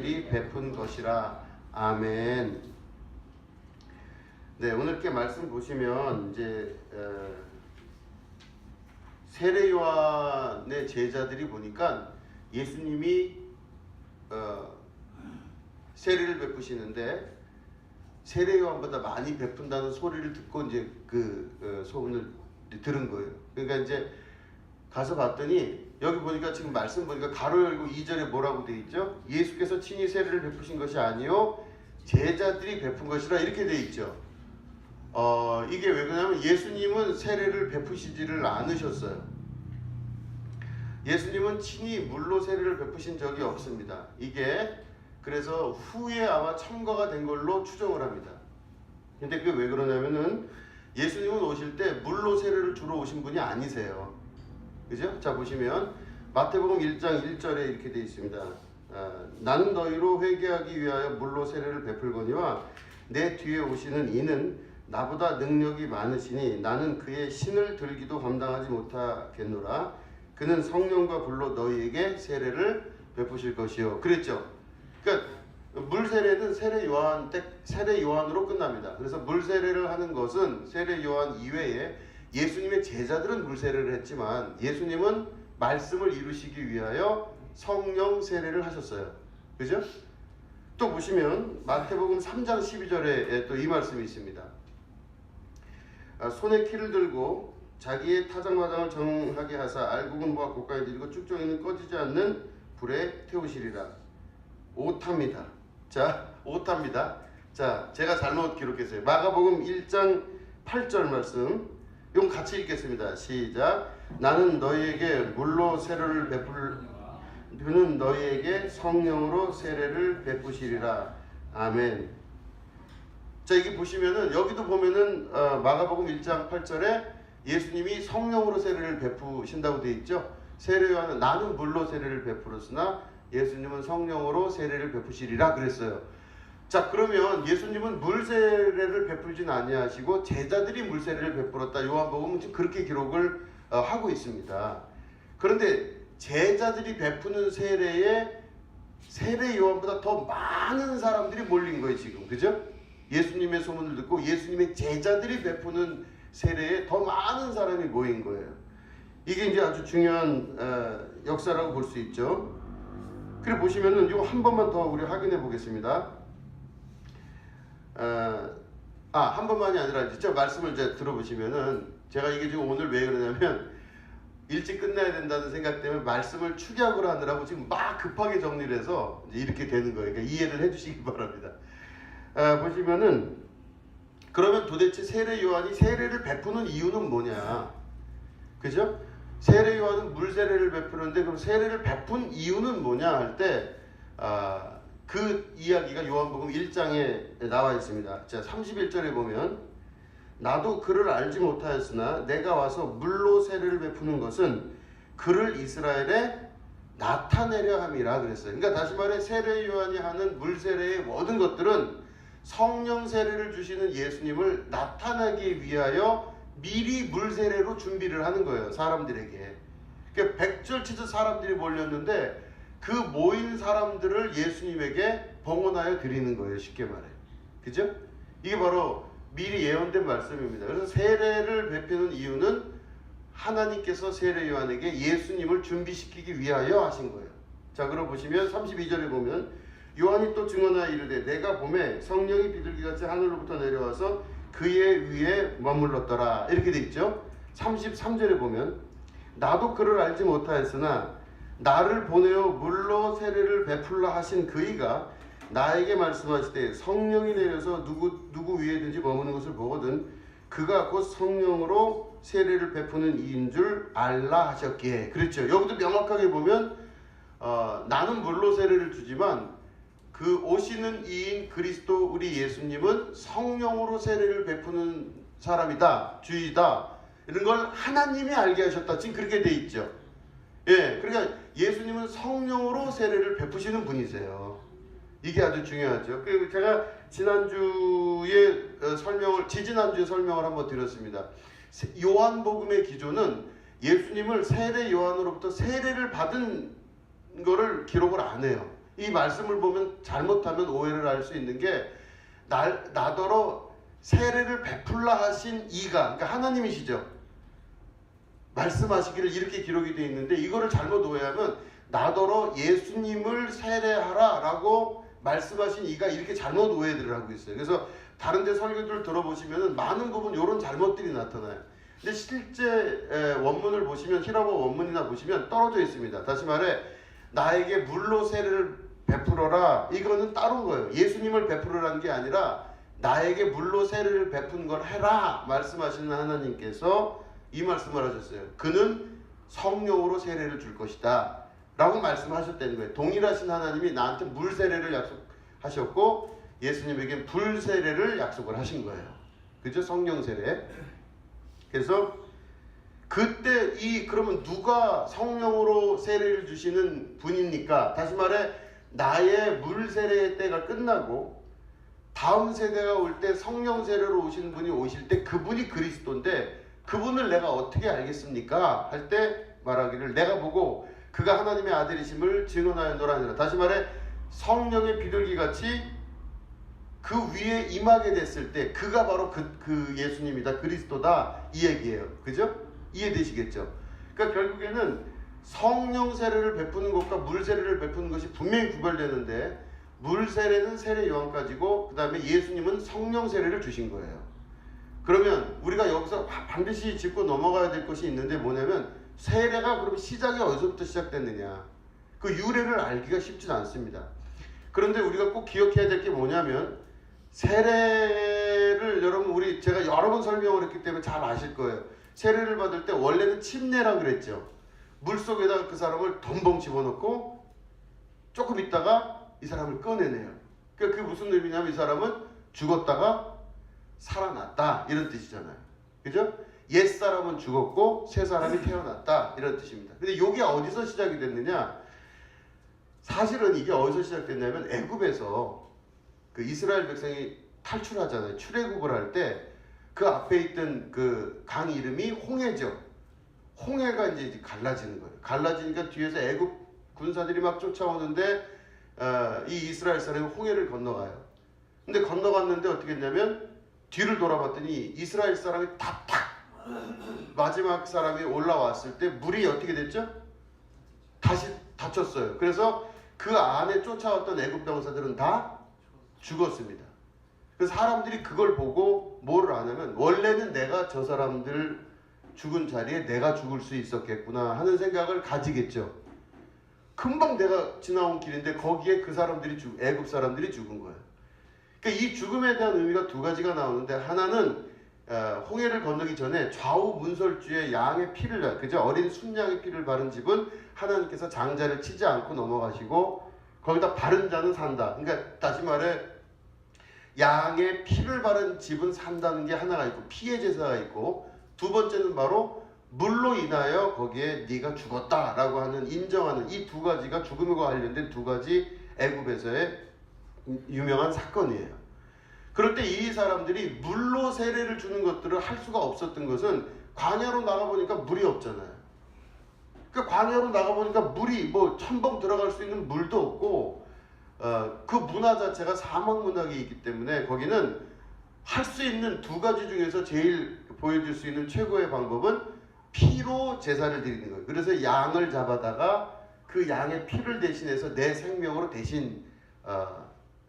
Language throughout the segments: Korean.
제자들이 베푼 것이라. 아멘. 네, 오늘 이렇게 말씀 보시면 이제 세례 요한의 제자들이 보니까 예수님이 세례를 베푸시는데 세례 요한보다 많이 베푼다는 소리를 듣고 이제 그 소문을 들은 거예요. 그러니까 이제 가서 봤더니 여기 보니까 지금 말씀 보니까 가로 열고 2절에 뭐라고 돼 있죠? 예수께서 친히 세례를 베푸신 것이 아니요 제자들이 베푼 것이라 이렇게 돼 있죠. 이게 왜 그러냐면 예수님은 세례를 베푸시지를 않으셨어요. 예수님은 친히 물로 세례를 베푸신 적이 없습니다. 이게 그래서 후에 아마 첨가가 된 걸로 추정을 합니다. 근데 그게 왜 그러냐면은 예수님은 오실 때 물로 세례를 주러 오신 분이 아니세요. 그죠? 자, 보시면 마태복음 1장 1절에 이렇게 되어 있습니다. 나는 너희로 회개하기 위하여 물로 세례를 베풀거니와 내 뒤에 오시는 이는 나보다 능력이 많으시니 나는 그의 신을 들기도 감당하지 못하겠노라. 그는 성령과 불로 너희에게 세례를 베푸실 것이요. 그랬죠. 그러니까 물 세례는 세례 요한으로 끝납니다. 그래서 물 세례를 하는 것은 세례 요한 이외에 예수님의 제자들은 물 세례를 했지만 예수님은 말씀을 이루시기 위하여 성령 세례를 하셨어요. 그죠? 또 보시면 마태복음 3장 12절에 또 이 말씀이 있습니다. 손에 키를 들고 자기의 타작마당을 정하게 하사 알곡은 고가에 들이고 쭉정이는 꺼지지 않는 불에 태우시리라. 오탑니다. 자, 오탑니다. 자, 제가 잘못 기록했어요. 마가복음 1장 8절 말씀. 이건 같이 읽겠습니다. 시작. 나는 너희에게 물로 세례를 그는 너희에게 성령으로 세례를 베푸시리라. 아멘. 자, 이게 보시면은 여기도 보면은 마가복음 1장 8절에 예수님이 성령으로 세례를 베푸신다고 되어 있죠. 세례 요한은 나는 물로 세례를 베풀었으나 예수님은 성령으로 세례를 베푸시리라 그랬어요. 자, 그러면 예수님은 물 세례를 베풀진 아니하시고 제자들이 물 세례를 베풀었다. 요한복음은 지금 그렇게 기록을 하고 있습니다. 그런데 제자들이 베푸는 세례에 세례 요한보다 더 많은 사람들이 몰린 거예요, 지금. 그죠? 예수님의 소문을 듣고 예수님의 제자들이 베푸는 세례에 더 많은 사람이 모인 거예요. 이게 이제 아주 중요한 역사라고 볼 수 있죠. 그래 보시면은 이거 한 번만 더 우리 확인해 보겠습니다. 한 번만이 아니라 진짜 말씀을 이제 들어보시면은 제가 이게 지금 오늘 왜 그러냐면 일찍 끝내야 된다는 생각 때문에 말씀을 축약을 하느라고 지금 막 급하게 정리를 해서 이제 이렇게 되는 거예요. 그러니까 이해를 해주시기 바랍니다. 보시면은 그러면 도대체 세례 요한이 세례를 베푸는 이유는 뭐냐? 그죠? 세례 요한은 물 세례를 베푸는데 그럼 세례를 베푼 이유는 뭐냐 할 때 그 이야기가 요한복음 1장에 나와 있습니다. 자, 31절에 보면 나도 그를 알지 못하였으나 내가 와서 물로 세례를 베푸는 것은 그를 이스라엘에 나타내려 함이라 그랬어요. 그러니까 다시 말해 세례 요한이 하는 물 세례의 모든 것들은 성령 세례를 주시는 예수님을 나타나기 위하여 미리 물 세례로 준비를 하는 거예요. 사람들에게. 그러니까 백절치듯 사람들이 몰렸는데 그 모인 사람들을 예수님에게 봉헌하여 드리는 거예요. 쉽게 말해. 그죠? 이게 바로 미리 예언된 말씀입니다. 그래서 세례를 베푸는 이유는 하나님께서 세례 요한에게 예수님을 준비시키기 위하여 하신 거예요. 자, 그럼 보시면 32절에 보면 요한이 또 증언하여 이르되 내가 보매 성령이 비둘기같이 하늘로부터 내려와서 그의 위에 머물렀더라. 이렇게 돼 있죠. 33절에 보면 나도 그를 알지 못하였으나 나를 보내어 물로 세례를 베풀라 하신 그이가 나에게 말씀하시되 성령이 내려서 누구 위에든지 머무는 것을 보거든 그가 곧 성령으로 세례를 베푸는 이인 줄 알라 하셨기에. 그렇죠. 여기도 명확하게 보면 나는 물로 세례를 주지만 그 오시는 이인 그리스도 우리 예수님은 성령으로 세례를 베푸는 사람이다, 주이다, 이런 걸 하나님이 알게 하셨다. 지금 그렇게 돼 있죠. 예, 그러니까 예수님은 성령으로 세례를 베푸시는 분이세요. 이게 아주 중요하죠. 그리고 제가 지지난주에 설명을 한번 드렸습니다. 요한복음의 기조는 예수님을 세례 요한으로부터 세례를 받은 거를 기록을 안 해요. 이 말씀을 보면 잘못하면 오해를 할 수 있는 게 나더러 세례를 베풀라 하신 이가, 그러니까 하나님이시죠. 말씀하시기를 이렇게 기록이 되어 있는데 이거를 잘못 오해하면 나더러 예수님을 세례하라 라고 말씀하신 이가 이렇게 잘못 오해들을 하고 있어요. 그래서 다른 데 설교들을 들어보시면 많은 부분 이런 잘못들이 나타나요. 근데 실제 원문을 보시면, 히라보 원문이나 보시면 떨어져 있습니다. 다시 말해 나에게 물로 세례를 베풀어라, 이거는 따른 거예요. 예수님을 베풀으라는 게 아니라 나에게 물로 세례를 베푼 걸 해라 말씀하시는 하나님께서 이 말씀을 하셨어요. 그는 성령으로 세례를 줄 것이다 라고 말씀하셨다는 거예요. 동일하신 하나님이 나한테 물 세례를 약속하셨고 예수님에게 불 세례를 약속을 하신 거예요. 그죠? 성령 세례. 그래서 그때 그러면 누가 성령으로 세례를 주시는 분입니까? 다시 말해 나의 물 세례의 때가 끝나고 다음 세대가 올 때 성령 세례로 오시는 분이 오실 때 그분이 그리스도인데 그분을 내가 어떻게 알겠습니까? 할 때 말하기를 내가 보고 그가 하나님의 아들이심을 증언하였노라 하니라. 다시 말해 성령의 비둘기같이 그 위에 임하게 됐을 때 그가 바로 그 예수님이다, 그리스도다, 이 얘기예요. 그죠? 이해되시겠죠? 그러니까 결국에는 성령 세례를 베푸는 것과 물 세례를 베푸는 것이 분명히 구별되는데 물 세례는 세례 요한까지고 그 다음에 예수님은 성령 세례를 주신 거예요. 그러면 우리가 여기서 반드시 짚고 넘어가야 될 것이 있는데 뭐냐면 세례가 그럼 시작이 어디서부터 시작됐느냐, 그 유래를 알기가 쉽진 않습니다. 그런데 우리가 꼭 기억해야 될 게 뭐냐면 세례를 여러분 제가 여러 번 설명을 했기 때문에 잘 아실 거예요. 세례를 받을 때 원래는 침례라 그랬죠. 물속에다가 그 사람을 덤벙 집어넣고 조금 있다가 이 사람을 꺼내내요. 그러니까 그게 무슨 의미냐면 이 사람은 죽었다가 살아났다 이런 뜻이잖아요. 그죠? 옛사람은 죽었고 새 사람이 태어났다 이런 뜻입니다. 근데 이게 어디서 시작이 됐느냐, 사실은 이게 어디서 시작됐냐면 애굽에서 그 이스라엘 백성이 탈출하잖아요. 출애굽을 할 때 그 앞에 있던 그 강 이름이 홍해죠. 홍해가 이제 갈라지는 거예요. 갈라지니까 뒤에서 애굽 군사들이 막 쫓아오는데 이 이스라엘 사람이 홍해를 건너가요. 근데 건너갔는데 어떻게 했냐면 뒤를 돌아봤더니 이스라엘 사람이 탁탁 마지막 사람이 올라왔을 때 물이 어떻게 됐죠? 다시 닫혔어요. 그래서 그 안에 쫓아왔던 애굽 병사들은 다 죽었습니다. 그래서 사람들이 그걸 보고 뭐를 하냐면 원래는 내가 저 사람들 죽은 자리에 내가 죽을 수 있었겠구나 하는 생각을 가지겠죠. 금방 내가 지나온 길인데 거기에 그 사람들이 애굽 사람들이 죽은 거예요. 그러니까 이 죽음에 대한 의미가 두 가지가 나오는데 하나는 홍해를 건너기 전에 좌우 문설주에 양의 피를, 그죠? 어린 순양의 피를 바른 집은 하나님께서 장자를 치지 않고 넘어가시고 거기다 바른 자는 산다. 그러니까 다시 말해 양의 피를 바른 집은 산다는 게 하나가 있고 피의 제사가 있고 두 번째는 바로 물로 인하여 거기에 네가 죽었다라고 하는 인정하는 이 두 가지가 죽음과 관련된 두 가지 애굽에서의 유명한 사건이에요. 그럴 때 이 사람들이 물로 세례를 주는 것들을 할 수가 없었던 것은 광야로 나가보니까 물이 없잖아요. 그러니까 광야로 나가보니까 물이 뭐 첨벙 들어갈 수 있는 물도 없고 그 문화 자체가 사막 문화이기 때문에 거기는 할 수 있는 두 가지 중에서 제일 보여줄 수 있는 최고의 방법은 피로 제사를 드리는 거예요. 그래서 양을 잡아다가 그 양의 피를 대신해서 내 생명으로 대신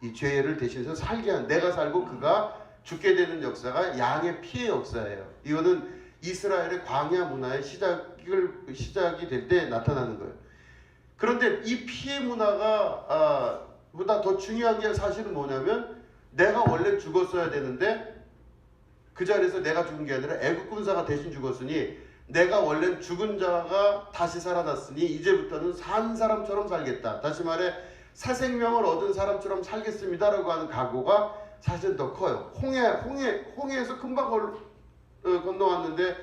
이 죄를 대신해서 살게 한, 내가 살고 그가 죽게 되는 역사가 양의 피의 역사예요. 이거는 이스라엘의 광야 문화의 시작이 될 때 나타나는 거예요. 그런데 이 피의 문화가 보다 더 중요한 게 사실은 뭐냐면 내가 원래 죽었어야 되는데 그 자리에서 내가 죽은 게 아니라 애국 군사가 대신 죽었으니 내가 원래 죽은 자가 다시 살아났으니 이제부터는 산 사람처럼 살겠다. 다시 말해 새 생명을 얻은 사람처럼 살겠습니다라고 하는 각오가 사실은 더 커요. 홍해에서 금방 건너왔는데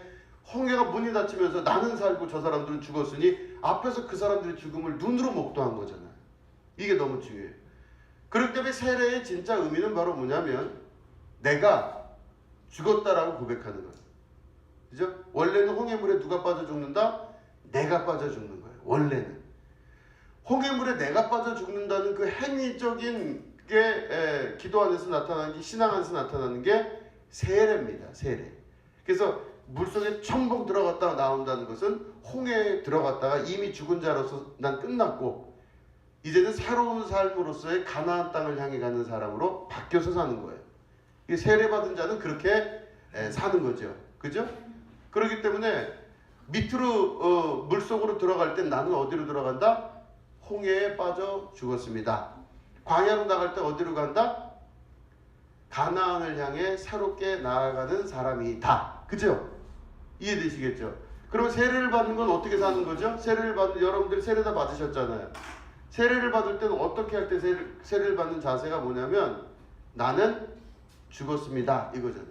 홍해가 문이 닫히면서 나는 살고 저 사람들은 죽었으니 앞에서 그 사람들의 죽음을 눈으로 목도한 거잖아요. 이게 너무 중요해요. 그렇기 때문에 세례의 진짜 의미는 바로 뭐냐면 내가 죽었다라고 고백하는 거예요. 그죠? 원래는 홍해물에 누가 빠져 죽는다? 내가 빠져 죽는 거예요. 원래는. 홍해물에 내가 빠져 죽는다는 그 행위적인 게 기도 안에서 나타나는 게, 신앙 안에서 나타나는 게 세례입니다. 세례. 그래서 물속에 첨벙 들어갔다가 나온다는 것은 홍해에 들어갔다가 이미 죽은 자로서 난 끝났고 이제는 새로운 삶으로서의 가나안 땅을 향해 가는 사람으로 바뀌어서 사는 거예요. 세례받은 자는 그렇게 사는 거죠. 그죠? 그렇기 때문에 밑으로 물속으로 들어갈 땐 나는 어디로 들어간다? 홍해에 빠져 죽었습니다. 광야로 나갈 때 어디로 간다? 가나안을 향해 새롭게 나아가는 사람이다. 그죠? 이해되시겠죠? 그러면 세례를 받는 건 어떻게 사는 거죠? 세례를 받는, 여러분들이 세례 다 받으셨잖아요. 세례를 받을 때는 어떻게 할 때 세례를 받는 자세가 뭐냐면 나는 죽었습니다. 이거잖아요.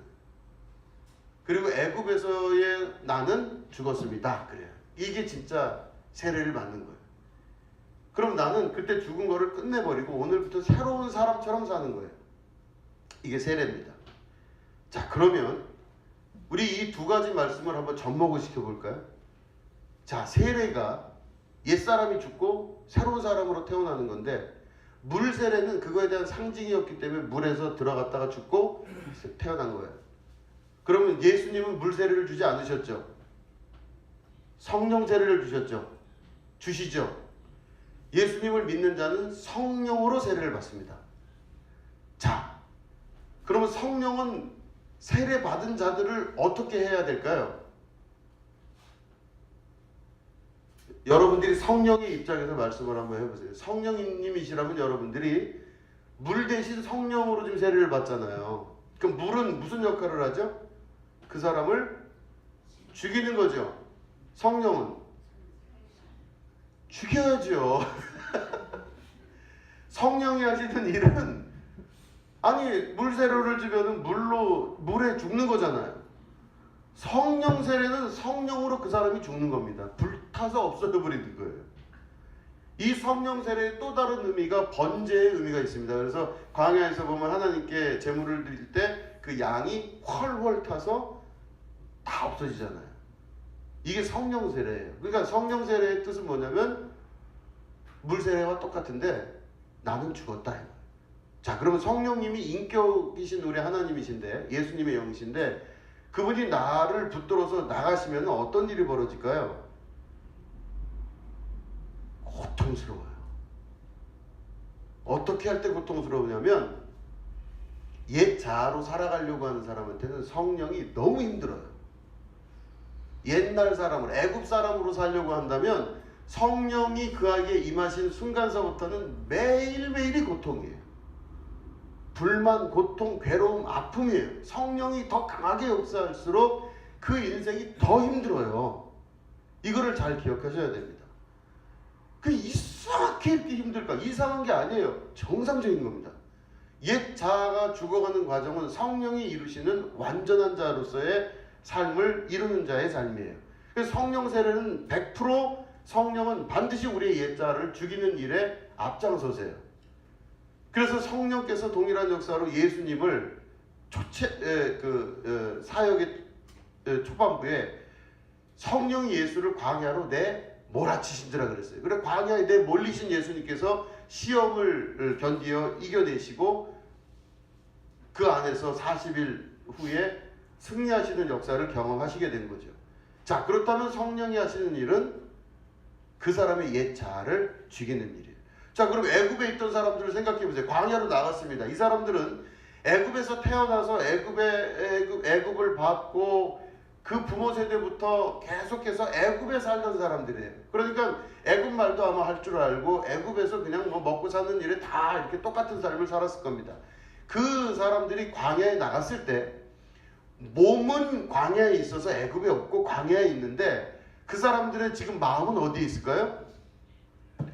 그리고 애굽에서의 나는 죽었습니다. 그래요. 이게 진짜 세례를 받는 거예요. 그럼 나는 그때 죽은 거를 끝내버리고 오늘부터 새로운 사람처럼 사는 거예요. 이게 세례입니다. 자, 그러면 우리 이 두 가지 말씀을 한번 접목을 시켜볼까요? 자, 세례가 옛사람이 죽고 새로운 사람으로 태어나는 건데 물 세례는 그거에 대한 상징이었기 때문에 물에서 들어갔다가 죽고 태어난 거예요. 그러면 예수님은 물 세례를 주지 않으셨죠? 성령 세례를 주셨죠? 주시죠? 예수님을 믿는 자는 성령으로 세례를 받습니다. 자, 그러면 성령은 세례 받은 자들을 어떻게 해야 될까요? 여러분들이 성령의 입장에서 말씀을 한번 해보세요. 성령님이시라면 여러분들이 물 대신 성령으로 지금 세례를 받잖아요. 그럼 물은 무슨 역할을 하죠? 그 사람을 죽이는 거죠. 성령은 죽여야죠. 성령이 하시는 일은 아니 물 세례를 주면은 물에 죽는 거잖아요. 성령 세례는 성령으로 그 사람이 죽는 겁니다. 불타서 없어져 버리는 거예요. 이 성령 세례의 또 다른 의미가 번제의 의미가 있습니다. 그래서 광야에서 보면 하나님께 제물을 드릴 때 그 양이 훨훨 타서 다 없어지잖아요. 이게 성령 세례예요. 그러니까 성령 세례의 뜻은 뭐냐면 물 세례와 똑같은데 나는 죽었다. 자, 그러면 성령님이 인격이신 우리 하나님이신데 예수님의 영이신데 그분이 나를 붙들어서 나가시면 어떤 일이 벌어질까요? 고통스러워요. 어떻게 할 때 고통스러우냐면 옛 자아로 살아가려고 하는 사람한테는 성령이 너무 힘들어요. 옛날 사람으로, 애굽 사람으로 살려고 한다면 성령이 그에게 임하신 순간서부터는 매일매일이 고통이에요. 불만, 고통, 괴로움, 아픔이에요. 성령이 더 강하게 역사할수록 그 인생이 더 힘들어요. 이거를 잘 기억하셔야 됩니다. 그 이상하게 이렇게 힘들까? 이상한 게 아니에요. 정상적인 겁니다. 옛 자아가 죽어가는 과정은 성령이 이루시는 완전한 자로서의 삶을 이루는 자의 삶이에요. 그래서 성령 세례는 100% 성령은 반드시 우리의 옛 자아를 죽이는 일에 앞장서세요. 그래서 성령께서 동일한 역사로 예수님을 사역의 초반부에 성령 예수를 광야로 몰아치신지라 그랬어요. 그래 광야에 몰리신 예수님께서 시험을 견디어 이겨내시고 그 안에서 40일 후에 승리하시는 역사를 경험하시게 된 거죠. 자, 그렇다면 성령이 하시는 일은 그 사람의 옛 자아를 죽이는 일이에요. 자, 그럼 애굽에 있던 사람들을 생각해 보세요. 광야로 나갔습니다. 이 사람들은 애굽에서 태어나서 애굽을 받고 그 부모 세대부터 계속해서 애굽에 살던 사람들이에요. 그러니까 애굽 말도 아마 할 줄 알고 애굽에서 그냥 뭐 먹고 사는 일에 다 이렇게 똑같은 삶을 살았을 겁니다. 그 사람들이 광야에 나갔을 때 몸은 광야에 있어서 애굽에 없고 광야에 있는데 그 사람들의 지금 마음은 어디에 있을까요?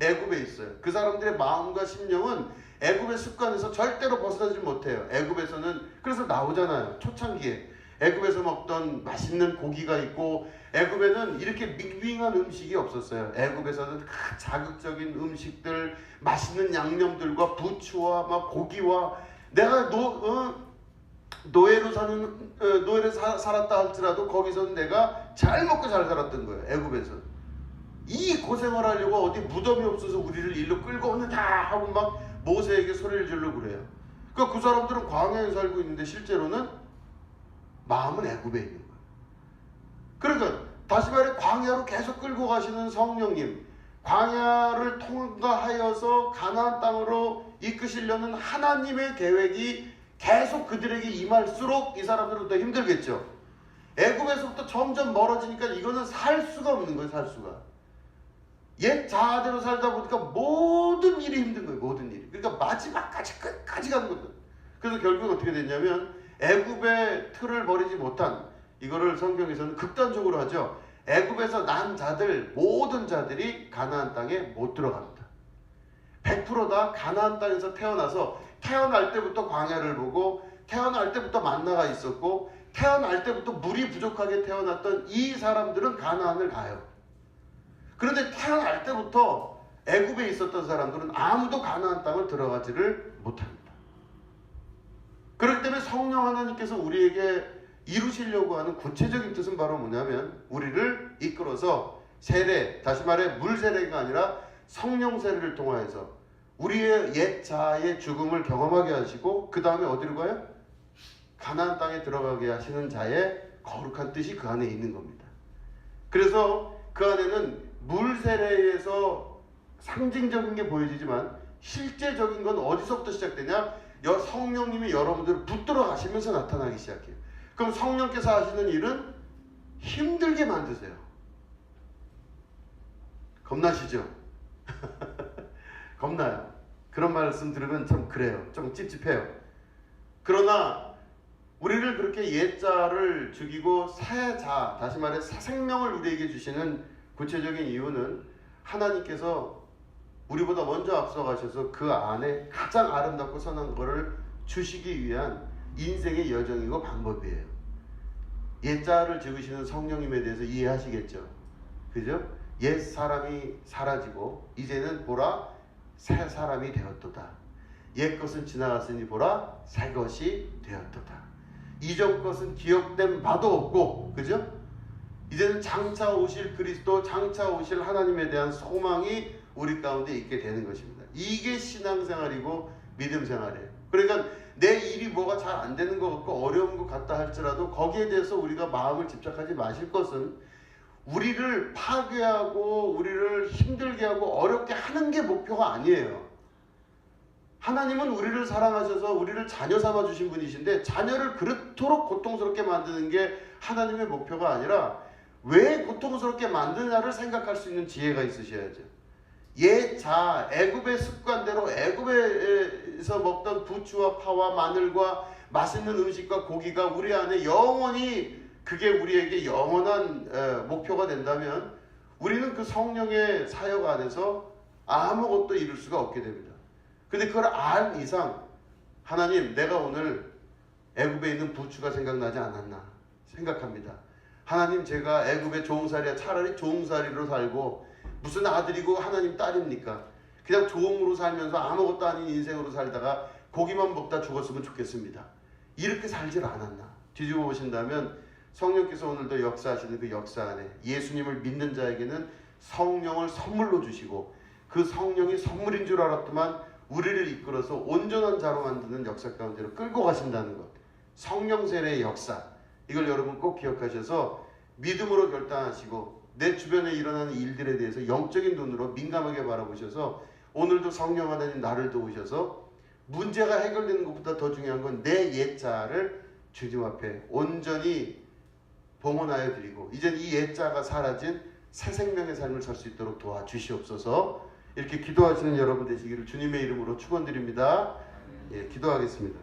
애굽에 있어요. 그 사람들의 마음과 심령은 애굽의 습관에서 절대로 벗어나지 못해요. 애굽에서는 그래서 나오잖아요. 초창기에 애굽에서 먹던 맛있는 고기가 있고 애굽에는 이렇게 밍밍한 음식이 없었어요. 애굽에서는 자극적인 음식들, 맛있는 양념들과 부추와 막 고기와 내가 노예로 살았다 할지라도 거기서는 내가 잘 먹고 잘 살았던 거예요. 애굽에서는. 이 고생을 하려고 어디 무덤이 없어서 우리를 일로 끌고 오는다 하고 막 모세에게 소리를 질러 그래요. 그러니까 그 사람들은 광야에 살고 있는데 실제로는 마음은 애굽에 있는 거예요. 그러니까 다시 말해 광야로 계속 끌고 가시는 성령님, 광야를 통과하여서 가나안 땅으로 이끄시려는 하나님의 계획이 계속 그들에게 임할수록 이 사람들은 더 힘들겠죠. 애굽에서부터 점점 멀어지니까 이거는 살 수가 없는 거예요. 살 수가. 옛 자아대로 살다 보니까 모든 일이 힘든 거예요. 모든 일이. 그러니까 마지막까지 끝까지 가는 거예요. 그래서 결국 어떻게 됐냐면 애굽의 틀을 버리지 못한, 이거를 성경에서는 극단적으로 하죠. 애굽에서 난 자들, 모든 자들이 가나안 땅에 못 들어갑니다. 100% 다 가나안 땅에서 태어나서 태어날 때부터 광야를 보고 태어날 때부터 만나가 있었고 태어날 때부터 물이 부족하게 태어났던 이 사람들은 가나안을 가요. 그런데 태어날 때부터 애굽에 있었던 사람들은 아무도 가나안 땅을 들어가지를 못합니다. 그렇기 때문에 성령 하나님께서 우리에게 이루시려고 하는 구체적인 뜻은 바로 뭐냐면 우리를 이끌어서 세례, 다시 말해 물 세례가 아니라 성령 세례를 통하여서 우리의 옛 자아의 죽음을 경험하게 하시고 그 다음에 어디로 가요? 가나안 땅에 들어가게 하시는 자의 거룩한 뜻이 그 안에 있는 겁니다. 그래서 그 안에는 물 세례에서 상징적인 게 보여지지만 실제적인 건 어디서부터 시작되냐? 성령님이 여러분들을 붙들어 가시면서 나타나기 시작해요. 그럼 성령께서 하시는 일은 힘들게 만드세요. 겁나시죠? 겁나요. 그런 말씀 들으면 참 그래요. 좀 찝찝해요. 그러나 우리를 그렇게 옛자를 죽이고 새자, 다시 말해 새 생명을 우리에게 주시는 구체적인 이유는 하나님께서 우리보다 먼저 앞서가셔서 그 안에 가장 아름답고 선한 것을 주시기 위한 인생의 여정이고 방법이에요. 옛자를 적으시는 성령님에 대해서 이해하시겠죠? 그죠? 옛 사람이 사라지고 이제는 보라 새 사람이 되었도다. 옛 것은 지나갔으니 보라 새 것이 되었도다. 이전 것은 기억된 바도 없고, 그죠? 이제는 장차 오실 그리스도, 장차 오실 하나님에 대한 소망이 우리 가운데 있게 되는 것입니다. 이게 신앙생활이고 믿음생활이에요. 그러니까 내 일이 뭐가 잘 안 되는 것 같고 어려운 것 같다 할지라도 거기에 대해서 우리가 마음을 집착하지 마실 것은 우리를 파괴하고 우리를 힘들게 하고 어렵게 하는 게 목표가 아니에요. 하나님은 우리를 사랑하셔서 우리를 자녀 삼아 주신 분이신데 자녀를 그렇도록 고통스럽게 만드는 게 하나님의 목표가 아니라 왜 고통스럽게 만드냐를 생각할 수 있는 지혜가 있으셔야죠. 옛 자, 애굽의 습관대로 애굽에서 먹던 부추와 파와 마늘과 맛있는 음식과 고기가 우리 안에 영원히 그게 우리에게 영원한 목표가 된다면 우리는 그 성령의 사역 안에서 아무것도 이룰 수가 없게 됩니다. 근데 그걸 알 이상 하나님, 내가 오늘 애굽에 있는 부추가 생각나지 않았나 생각합니다. 하나님, 제가 애굽의 종살이야. 차라리 종살이로 살고 무슨 아들이고 하나님 딸입니까? 그냥 종으로 살면서 아무것도 아닌 인생으로 살다가 고기만 먹다 죽었으면 좋겠습니다. 이렇게 살질 않았나? 뒤집어 보신다면 성령께서 오늘도 역사하시는 그 역사 안에 예수님을 믿는 자에게는 성령을 선물로 주시고 그 성령이 선물인 줄 알았더만 우리를 이끌어서 온전한 자로 만드는 역사 가운데로 끌고 가신다는 것. 성령 세례의 역사. 이걸 여러분 꼭 기억하셔서 믿음으로 결단하시고 내 주변에 일어나는 일들에 대해서 영적인 눈으로 민감하게 바라보셔서 오늘도 성령 하나님 나를 도우셔서 문제가 해결되는 것보다 더 중요한 건 내 옛자를 주님 앞에 온전히 봉헌하여 드리고 이젠 이 옛자가 사라진 새 생명의 삶을 살 수 있도록 도와주시옵소서. 이렇게 기도하시는 여러분 되시기를 주님의 이름으로 축원드립니다. 예, 기도하겠습니다.